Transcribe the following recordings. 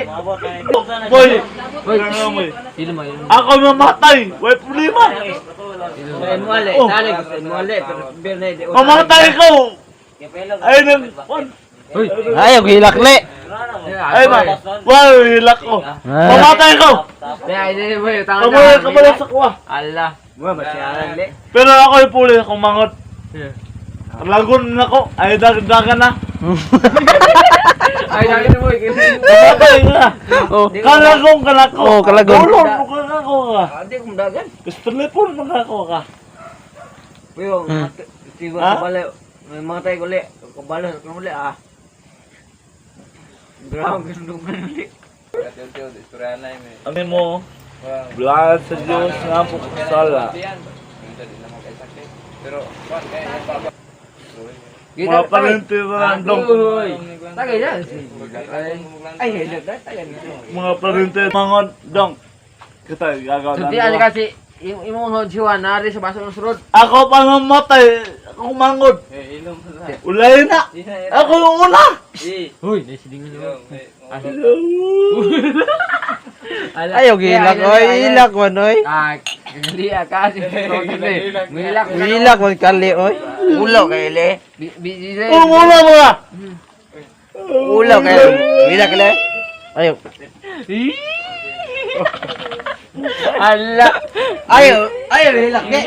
Boy! Hoy, Boy! sino mo yun? Ako mamatay! May problema! Gustuin mo ulit, dali, gustuin mo ulit. Pero sabihin na, Mamatay ko! Ayun ang... Hoy, Ayaw, hilakli. Ayun na! Wow, hilak ko! Mamatay ko! Hindi mo yun, tangan Kamulit ka pala sa kuha! Allah. Mo, masyaran li. Pero ako yung puli, kumangot. Lagun ako, ay dagdagan na. Ay, dali mo yun. Mamatay nga! Oh. Kalagong kalako! Oh, kalagong. Ulon mo kalako ka! Hindi ko dagan. Gusto telepon mo kalako ka! Pero, siwa Ha? sa balay. May matay ko li. Kabalo sa kanuli ah. Grabe, gandungan ulit. Ano mo? Blahan sa Diyos nga po kasala. Mga parente random. Tagay na. Ay, hello. Tagay na. Mga parente mga dong. Kita gagawin Sunti ano kasi, yung imong hod siwa, nari sa baso ng surod. Ako pa namatay. Ako mangod. Ulay na. Ako yung una. Uy, naisidingan nyo. Ayaw, hilak. Oy, hilak man, oy. Ah, hindi kasi. Milak. Hilak man kali, oy. Ulo kay ile. Umula mo na. Ulo kay hilak ile. Ayaw. Allah. Ayaw, hilak ni.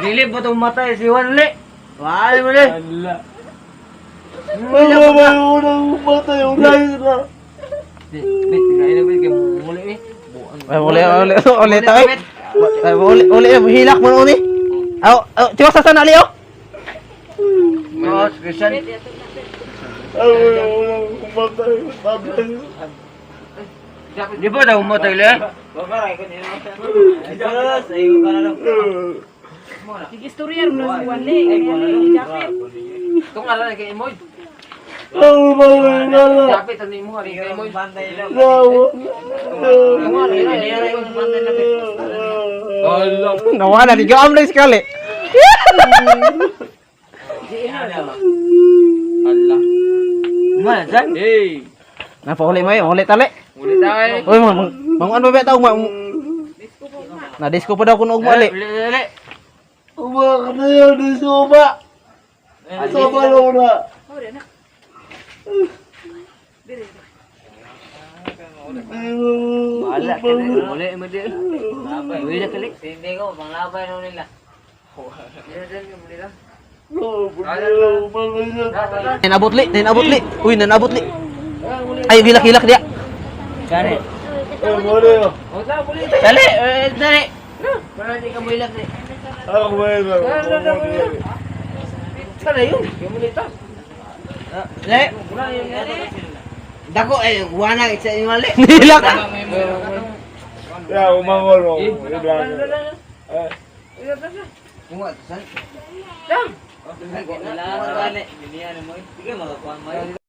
Dili ba itong matay si Juan li? Wala mo li. Allah. Umatay. Ulay na. Bit, tingnan na bit, kaya muli eh. Ay, uli tayo. Ay, uli, hilak mo uni. Aw, tiwas sa sana liyo. Oh, Christian. Umatay. Di ba daw matay li? Sige, storya rin si Juan Lee. Japit. Itong aral kay Imoy. Japit, ano mo hari kay Imoy? Allah. Nawala, di gaam lang sekali. Allah. Mana Jan? Eh. Napahuli mo yun, huli tali. Ulit tayo. Uy, manguan ba ba tao ma? Na disco pa daw kuno ugma ali. Ulit. Umak na yun, di suba. Suba na. Ora na. Wala ka na. Ulit mo din. Uwi na kalik. Hindi ko, panglabay na nila. Nanabot li. Uy, nanabot li. Ay, hilak dia. Gani. Dali, Dali. Para hindi ka mo ilak ni. Ako ba yun? Sana yun. Kaya mo nito. Le. Dako eh, wana isa yung mali. Hilak. Ya, umangol mo. Bunga, san? Dam. Kailangan ka ni. Biniyan mo. Sige, magakuan mo.